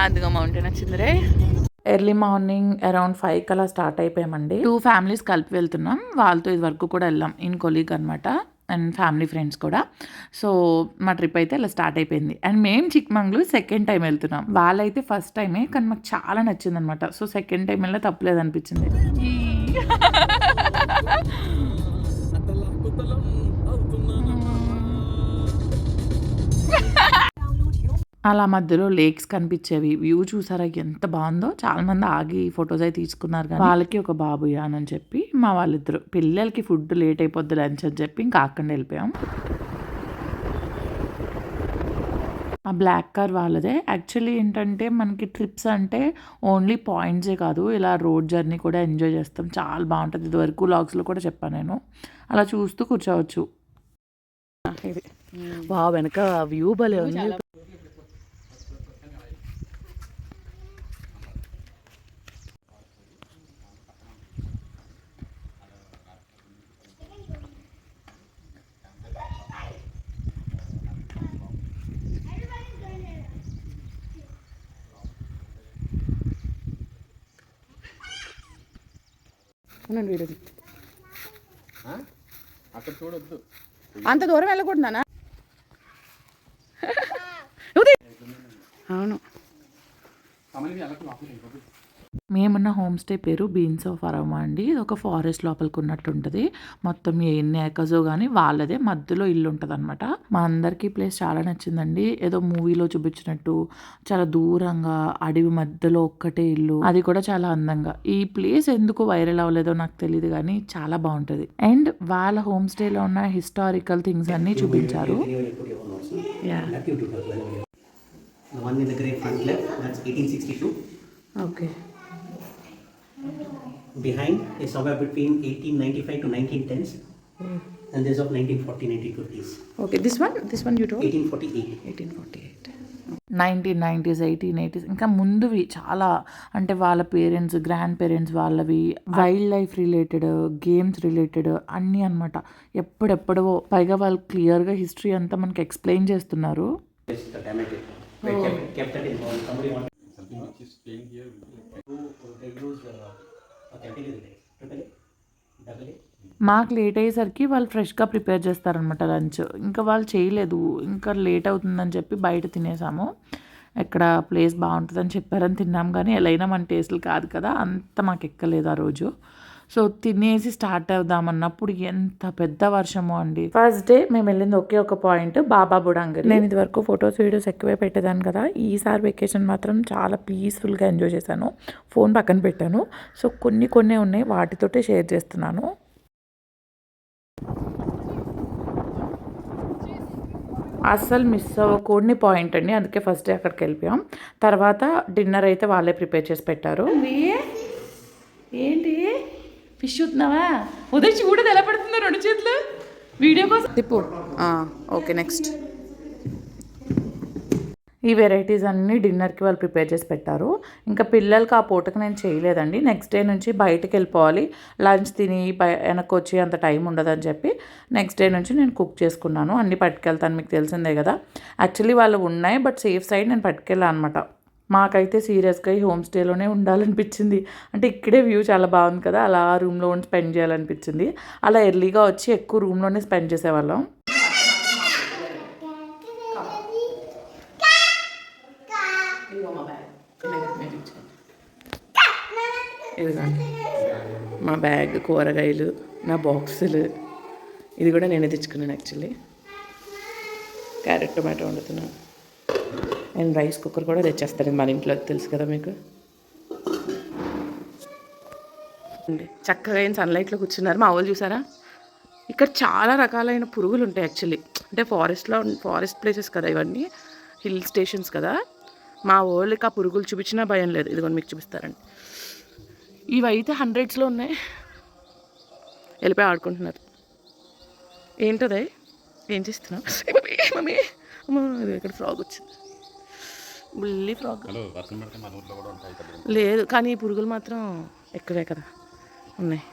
అదిగో mountain వచ్చిందిరే. Early morning around 5 అలా start అయిపోయామండి. 2 families కలిపి వెళ్తున్నాం. వాళ్ళతో ఇది వరకు కూడా వెళ్ళాం. ఇన్ కొలీగ్ అనమాట అండ్ ఫ్యామిలీ ఫ్రెండ్స్ కూడా. సో మా ట్రిప్ అయితే ఇలా స్టార్ట్ అయిపోయింది. అండ్ మేము చిక్మంగళూరు సెకండ్ టైం వెళ్తున్నాం. వాళ్ళైతే ఫస్ట్ టైమే, కానీ మాకు చాలా నచ్చింది అనమాట. సో సెకండ్ టైం వెళ్ళినా తప్పలేదు అనిపించింది. అలా మధ్యలో లేక్స్ కనిపించేవి. వ్యూ చూసారా ఎంత బాగుందో. చాలా మంది ఆగి ఫొటోస్ అయితే తీసుకున్నారు. కానీ వాళ్ళకి ఒక బాబు అని చెప్పి మా వాళ్ళిద్దరు పిల్లలకి ఫుడ్ లేట్ అయిపోద్ది లంచ్ అని చెప్పి ఇంకా అక్కడ వెళ్ళిపోయాం. ఆ బ్లాక్ కార్ వాళ్ళదే. యాక్చువల్లీ ఏంటంటే మనకి ట్రిప్స్ అంటే ఓన్లీ పాయింట్సే కాదు, ఇలా రోడ్ జర్నీ కూడా ఎంజాయ్ చేస్తాం. చాలా బాగుంటుంది. ఇది వరకు వ్లాగ్స్లో కూడా చెప్పాను నేను. అలా చూస్తూ కూర్చోవచ్చు. ఇది వెనక వ్యూ భలే ఉంది. అంత దూరం వెళ్ళకూడదా? అవును. మేమున్న హోమ్ స్టే పేరు బీన్స్ ఆఫ్ అరోమా అండి. ఇది ఒక ఫారెస్ట్ లోపలికి ఉన్నట్టు ఉంటుంది. మొత్తం ఎన్ని ఏకర్సో కానీ వాళ్ళదే, మధ్యలో ఇల్లు ఉంటుంది అనమాట. మా అందరికీ ప్లేస్ చాలా నచ్చిందండి. ఏదో మూవీలో చూపించినట్టు చాలా దూరంగా అడవి మధ్యలో ఒక్కటే ఇల్లు, అది కూడా చాలా అందంగా. ఈ ప్లేస్ ఎందుకు వైరల్ అవ్వలేదో నాకు తెలియదు కానీ చాలా బాగుంటుంది. అండ్ వాళ్ళ హోమ్ స్టేలో ఉన్న హిస్టారికల్ థింగ్స్ అన్నీ చూపించారు. Okay. Behind is somewhere between 1895 to 1910s, and this of 1940 1950s. Okay, this one you told 1848. 1990s 1880s ఇంకా ముందువి చాలా, అంటే వాళ్ళ పేరెంట్స్ గ్రాండ్ పేరెంట్స్ వాళ్ళవి, wild life related, games related అన్నీ అనమాట. ఎప్పుడెప్పుడో పైగా వాళ్ళు క్లియర్గా హిస్టరీ అంతా మనకి ఎక్స్ప్లెయిన్ చేస్తున్నారు. మాకు లేట్ అయ్యేసరికి వాళ్ళు ఫ్రెష్గా ప్రిపేర్ చేస్తారనమాట లంచ్. ఇంకా వాళ్ళు చేయలేదు, ఇంకా లేట్ అవుతుందని చెప్పి బయట తినేసాము. ఇక్కడ ప్లేస్ బాగుంటుందని చెప్పారని తిన్నాం, కానీ ఎలా అయినా మన టేస్ట్లు కాదు కదా, అంత మాకు ఎక్కలేదు ఆ రోజు. సో తినేసి స్టార్ట్ అవుదామన్నప్పుడు ఎంత పెద్ద వర్షమో అండి. ఫస్ట్ డే మేము వెళ్ళింది ఒకే ఒక పాయింట్, బాబా బుడాంగిరి. నేను ఇది వరకు ఫొటోస్ వీడియోస్ ఎక్కువే పెట్టేదాన్ని కదా, ఈసారి వెకేషన్ మాత్రం చాలా పీస్ఫుల్గా ఎంజాయ్ చేశాను. ఫోన్ పక్కన పెట్టాను. సో కొన్ని ఉన్నాయి, వాటితోటే షేర్ చేస్తున్నాను. అస్సలు మిస్ అవ్వకూడని పాయింట్ అండి, అందుకే ఫస్ట్ డే అక్కడికి వెళ్ళిపోయాం. తర్వాత డిన్నర్ అయితే వాళ్ళే ప్రిపేర్ చేసి పెట్టారు. ఏంటి ఫిష్ చూస్తున్నావా? ఉదయ్ చూడదు ఎలా పడుతుందో 2 చేతులు వీడియో కోసం. తిప్పు. Okay, next. ఈ వెరైటీస్ అన్నీ డిన్నర్కి వాళ్ళు ప్రిపేర్ చేసి పెట్టారు. ఇంకా పిల్లలకి ఆ పూటకి నేను చేయలేదండి. నెక్స్ట్ డే నుంచి బయటకు వెళ్ళిపోవాలి, లంచ్ తిని వెనక్కి వచ్చి అంత టైం ఉండదని చెప్పి నెక్స్ట్ డే నుంచి నేను కుక్ చేసుకున్నాను. అన్నీ పట్టుకెళ్తాను, మీకు తెలిసిందే కదా. యాక్చువల్లీ వాళ్ళు ఉన్నాయి, బట్ సేఫ్ సైడ్ నేను పట్టుకెళ్ళాను అనమాట. మాకైతే సీరియస్గా ఈ హోమ్ స్టేలోనే ఉండాలనిపించింది. అంటే ఇక్కడే వ్యూ చాలా బాగుంది కదా, అలా రూమ్లో ఉండి స్పెండ్ చేయాలనిపించింది. అలా ఎర్లీగా వచ్చి ఎక్కువ రూమ్లోనే స్పెండ్ చేసేవాళ్ళం. ఇదిగోండి మా బ్యాగ్, కూరగాయలు, నా బాక్సులు. ఇది కూడా నేనే తెచ్చుకున్నాను యాక్చువల్లీ. క్యారెట్ టొమాటో వండుతున్నాను. అండ్ రైస్ కుక్కర్ కూడా తెచ్చేస్తాను మన ఇంట్లో, తెలుసు కదా మీకు. చక్కగా అయిన సన్లైట్లో కూర్చున్నారు. మా వాళ్ళు చూసారా, ఇక్కడ చాలా రకాలైన పురుగులు ఉంటాయి యాక్చువల్లీ. అంటే ఫారెస్ట్ ప్లేసెస్ కదా ఇవన్నీ, హిల్ స్టేషన్స్ కదా. మా వాళ్ళకి ఆ పురుగులు చూపించినా భయం లేదు. ఇదిగోండి మీకు చూపిస్తారండి. ఇవైతే 100s ఉన్నాయి. వెళ్ళిపోయి ఆడుకుంటున్నారు. ఏంటది, ఏం చేస్తున్నావు మమ్మీ? అమ్మ, ఇది ఇక్కడ ఫ్రాగ్ వచ్చింది. బుల్లి ఫ్రాక్ లేదు, కానీ ఈ పురుగులు మాత్రం ఎక్కువే కదా ఉన్నాయి.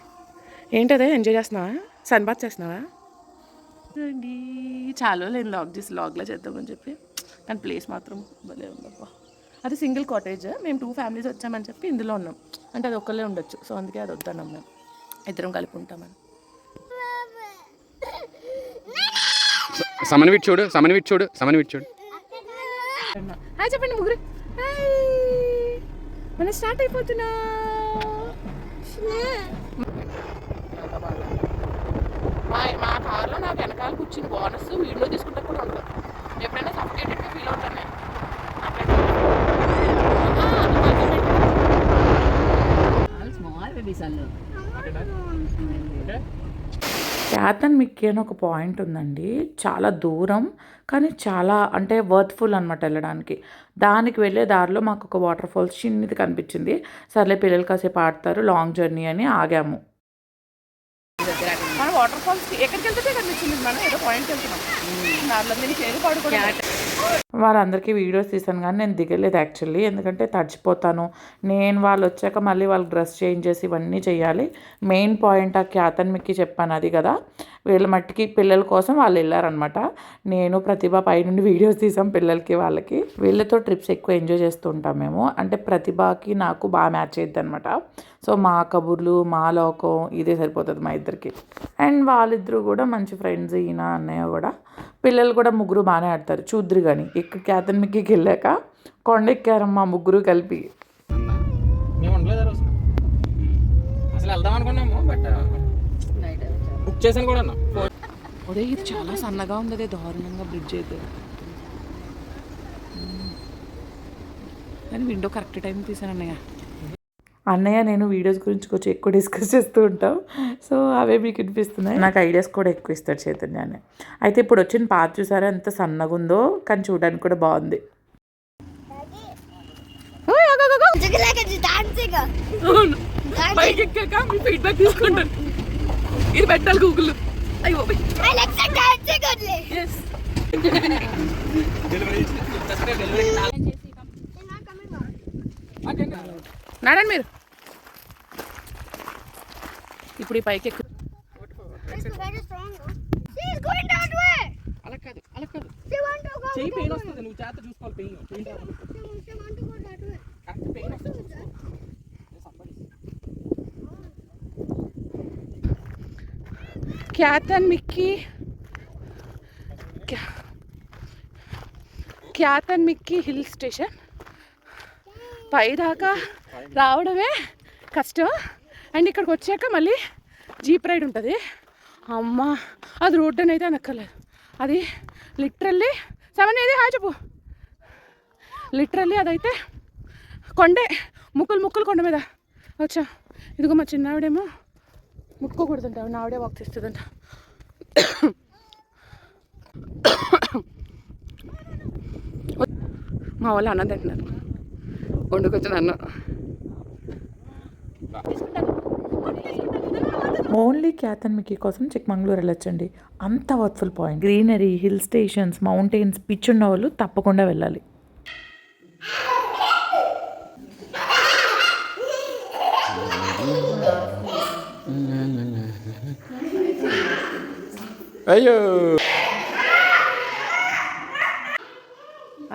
ఏంటదే ఎంజాయ్ చేస్తున్నావా? సన్ బాత్ చేస్తున్నావా? అండి చాలా లేదు లాగ్లో చేద్దామని చెప్పి, కానీ ప్లేస్ మాత్రం భలే ఉందబ్బా. అది సింగిల్ కాటేజ్, మేము 2 ఫ్యామిలీస్ వచ్చామని చెప్పి ఇందులో ఉన్నాం. అంటే అది ఒక్కళ్ళే ఉండొచ్చు, సో అందుకే అది వద్దన్నాం. మేము ఇద్దరం కలిపి ఉంటామని. సమన్విట్ చూడు. హాయ్ చెప్పండి ముగ్గురు. మనం స్టార్ట్ అయిపోతున్నా. మా కార్లో నాకు వెనకాల కూర్చుని బోనస్ వీడియో తీసుకుంటే కూడా ఉండదు. ఎప్పుడైనా సఫికేటెడ్గా ఫీల్ అవుతాను నేను. క్యాథన్ మిక్కీ అని ఒక పాయింట్ ఉందండి, చాలా దూరం కానీ చాలా అంటే వర్త్ఫుల్ అనమాట వెళ్ళడానికి. దానికి వెళ్ళే దారిలో మాకు ఒక వాటర్ ఫాల్స్ చిన్నది కనిపించింది. సర్లే పిల్లలు కాసేపు ఆడతారు, లాంగ్ జర్నీ అని ఆగాము. మన వాటర్ ఫాల్స్ ఎక్కడికి వెళ్తే కనిపించింది, మనం ఏదో పాయింట్కి వెళ్తున్నాం. దారిలో నేను చేరు పడుకోవాలి. వాళ్ళందరికీ వీడియోస్ తీసాను కానీ నేను దిగలేదు యాక్చువల్లీ, ఎందుకంటే తడిచిపోతాను. నేను వాళ్ళు వచ్చాక మళ్ళీ వాళ్ళకి డ్రెస్ చేంజ్ చేసి ఇవన్నీ చేయాలి. మెయిన్ పాయింట్ ఆ క్యాథన్ మిక్కీ చెప్పాను అది కదా, వీళ్ళ మట్టికి పిల్లల కోసం వాళ్ళు వెళ్ళారనమాట. నేను ప్రతిభ పైనుండి వీడియోస్ తీసాం పిల్లలకి వాళ్ళకి. వీళ్ళతో ట్రిప్స్ ఎక్కువ ఎంజాయ్ చేస్తూ ఉంటాం మేము. అంటే ప్రతిభకి నాకు బాగా మ్యాచ్ అయ్యిద్ది అనమాట. సో మా కబుర్లు మా లోకం ఇదే సరిపోతుంది మా ఇద్దరికి. అండ్ వాళ్ళిద్దరూ కూడా మంచి ఫ్రెండ్స్, ఈయన అన్నయ్య కూడా. పిల్లలు కూడా ముగ్గురు బాగానే ఆడతారు. చూద్దరు కానీ ఇక్కడ క్యాథన్ మిక్కీకి వెళ్ళాక కొండ ఎక్కారమ్మా ముగ్గురు కలిపి. మేము ఉండలేదు అసలు వెళ్దాం అనుకున్నాము, బట్ బుక్ చేసాను కూడా. అదే ఇది చాలా సన్నగా ఉంది, అదే దారుణంగా బ్రిడ్జ్ అయితే. కానీ విండో కరెక్ట్ టైం తీసాను అన్నయ్య నేను వీడియోస్ గురించి కొంచెం ఎక్కువ డిస్కస్ చేస్తూ ఉంటాం. సో అవే మీకు వినిపిస్తున్నాయి. నాకు ఐడియాస్ కూడా ఎక్కువ ఇస్తాడు చైతన్యాన్ని. అయితే ఇప్పుడు వచ్చిన పాత చూసారా ఎంత సన్నగా ఉందో, కానీ చూడడానికి కూడా బాగుంది. ఇది పెట్టాలి గూగుల్. నాడండి మీరు ఇప్పుడు ఈ పైకి ఎక్కు. అలా కాదు చెయ్యి పెయిన్ వస్తుంది, నువ్వు చేత చూసుకోవాలి. పెయిన్ క్యాథన్ మిక్కీ హిల్ స్టేషన్. పైదాకా రావడమే కష్టం. అండ్ ఇక్కడికి వచ్చాక మళ్ళీ జీప్ రైడ్ ఉంటుంది. అమ్మ అది రోడ్డు అని అయితే అనక్కర్లేదు, అది లిటరల్లీ ఏది హాయ్ చెప్పు. లిటరల్లీ అదైతే కొండే, ముక్కులు కొండ మీద వచ్చా. ఇదిగో మా చిన్నావిడేమో ముట్టుకోకూడదంట, ఆవిడే వాక్ చేస్తుందంట. మా వాళ్ళు అన్నం తింటున్నారు, వండుకొచ్చిన అన్నం. ఓన్లీ క్యాథన్ మిక్కీ కోసం చిక్మంగళూరు వెళ్ళొచ్చండి. అంత worthful point. Greenery, hill stations, mountains పిచ్చున్న వాళ్ళు తప్పకుండా వెళ్ళాలి. అయ్యో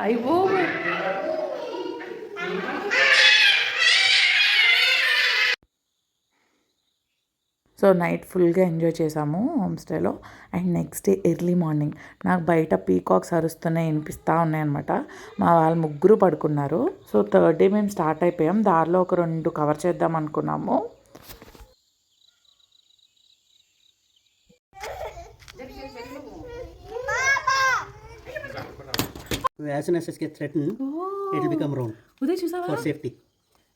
అయ్యో సో నైట్ ఫుల్గా ఎంజాయ్ చేసాము హోమ్ స్టేలో. And next day early morning నాకు బయట పీకాక్స్ అరుస్తున్నాయి వినిపిస్తూ ఉన్నాయన్నమాట. మా వాళ్ళు ముగ్గురు పడుకున్నారు. సో థర్డ్ డే మేము స్టార్ట్ అయిపోయాం. దారిలో ఒక 2 కవర్ చేద్దాం అనుకున్నాము. As soon as it gets threatened, it will become round for safety.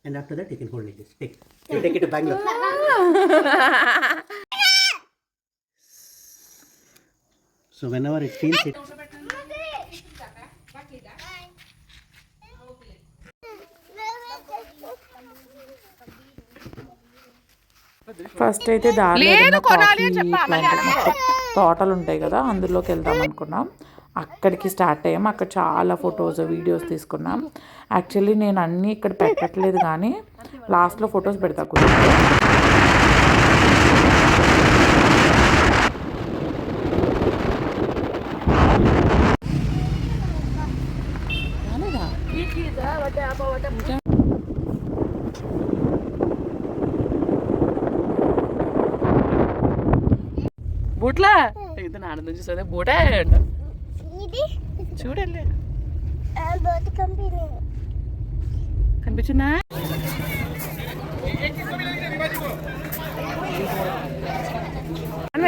And after that, you can hold like this. You take it to Bangalore. So whenever it feels it. First అయితే దారిలో తోటలు ఉంటాయి కదా, అందులోకి వెళ్దాం అనుకున్నాం. అక్కడికి start అయ్యాం. అక్కడ చాలా ఫొటోస్ వీడియోస్ తీసుకున్నాం. యాక్చువల్లీ నేను అన్నీ ఇక్కడ పెట్టట్లేదు కానీ లాస్ట్లో ఫొటోస్ పెడతా కుదిరితే. బోట్లా ఇది ఆనందం చూస్తుంది బోటే అంట చూడండి కనిపించిందా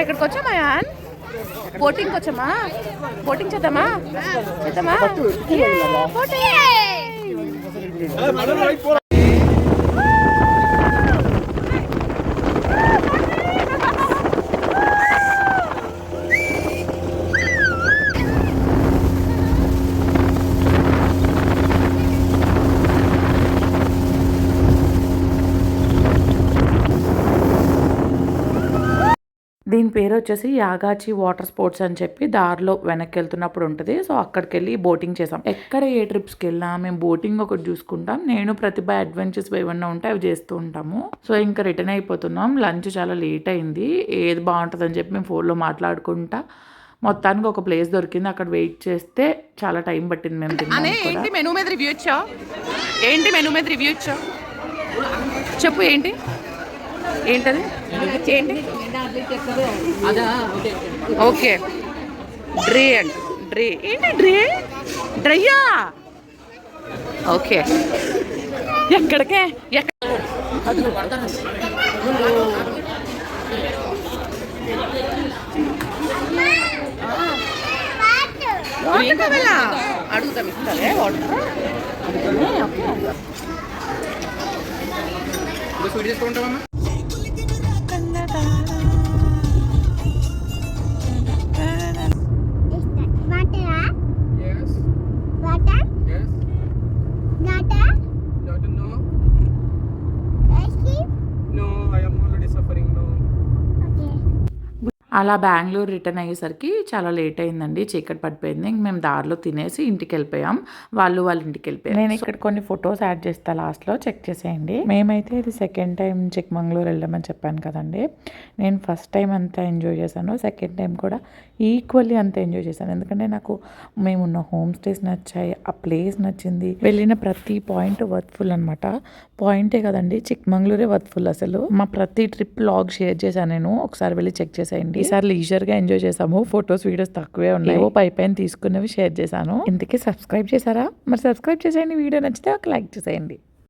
ఎక్కడికి వచ్చామా యాన్ బోటింగ్కి వచ్చామా బోటింగ్ చేద్దామా చేద్దామా దీని పేరు వచ్చేసి యాగాచి వాటర్ స్పోర్ట్స్ అని చెప్పి దారిలో వెనక్కి వెళ్తున్నప్పుడు ఉంటుంది. సో అక్కడికి వెళ్ళి బోటింగ్ చేసాం. ఎక్కడ ఏ ట్రిప్స్కి వెళ్ళినా మేము బోటింగ్ ఒకటి చూసుకుంటాం. నేను ప్రతిభ అడ్వెంచర్స్ ఏమన్నా ఉంటే అవి చేస్తూ ఉంటాము. సో ఇంకా రిటర్న్ అయిపోతున్నాం. లంచ్ చాలా లేట్ అయింది. ఏది బాగుంటుంది అని చెప్పి మేము ఫోన్లో మాట్లాడుకుంటా మొత్తానికి ఒక ప్లేస్ దొరికింది. అక్కడ వెయిట్ చేస్తే చాలా టైం పట్టింది. మేము ఏంటి మెనూ మీద రివ్యూ ఇచ్చావు ఏంటి మెనూ మీద రివ్యూ ఇచ్చావు చెప్పు ఏంటి ఏంటది ఏంటి ఓకే డ్రే అండి డ్రే ఏంటి డ్రే డ్రయ్యా ఓకే ఎక్కడికే అడుగుతాం ఇస్తారే వాటర్ స్వీట్ చేసుకుంటామమ్మా అలా బెంగళూరు రిటర్న్ అయ్యేసరికి చాలా లేట్ అయిందండి. చీకటి పడిపోయింది. ఇంక మేము దారిలో తినేసి ఇంటికి వెళ్ళిపోయాం. వాళ్ళ ఇంటికి వెళ్ళిపోయాం. నేను ఇక్కడ కొన్ని ఫొటోస్ యాడ్ చేస్తా లాస్ట్లో చెక్ చేసేయండి. మేమైతే ఇది సెకండ్ టైం చిక్మంగళూరు వెళ్ళామని చెప్పాను కదండి. నేను ఫస్ట్ టైం అంతా ఎంజాయ్ చేశాను. సెకండ్ టైం కూడా ఈక్వల్లీ అంత ఎంజాయ్ చేశాను. ఎందుకంటే నాకు మేమున్న హోమ్ స్టేస్ నచ్చాయి, ఆ ప్లేస్ నచ్చింది, వెళ్ళిన ప్రతి పాయింట్ వర్త్ఫుల్ అనమాట. పాయింటే కదండి, చిక్మంగళూరే వర్త్ఫుల్. అసలు మా ప్రతి ట్రిప్ లాగ్ షేర్ చేశాను నేను. ఒకసారి వెళ్ళి చెక్ చేసేయండి. ఈసారి లీజర్గా ఎంజాయ్ చేసాము. ఫొటోస్ వీడియోస్ తక్కువే ఉన్నాయి. పైన తీసుకున్నవి షేర్ చేశాను. ఇంతకీ సబ్స్క్రైబ్ చేశారా? మరి సబ్స్క్రైబ్ చేసేయండి. వీడియో నచ్చితే ఒక లైక్ చేసేయండి.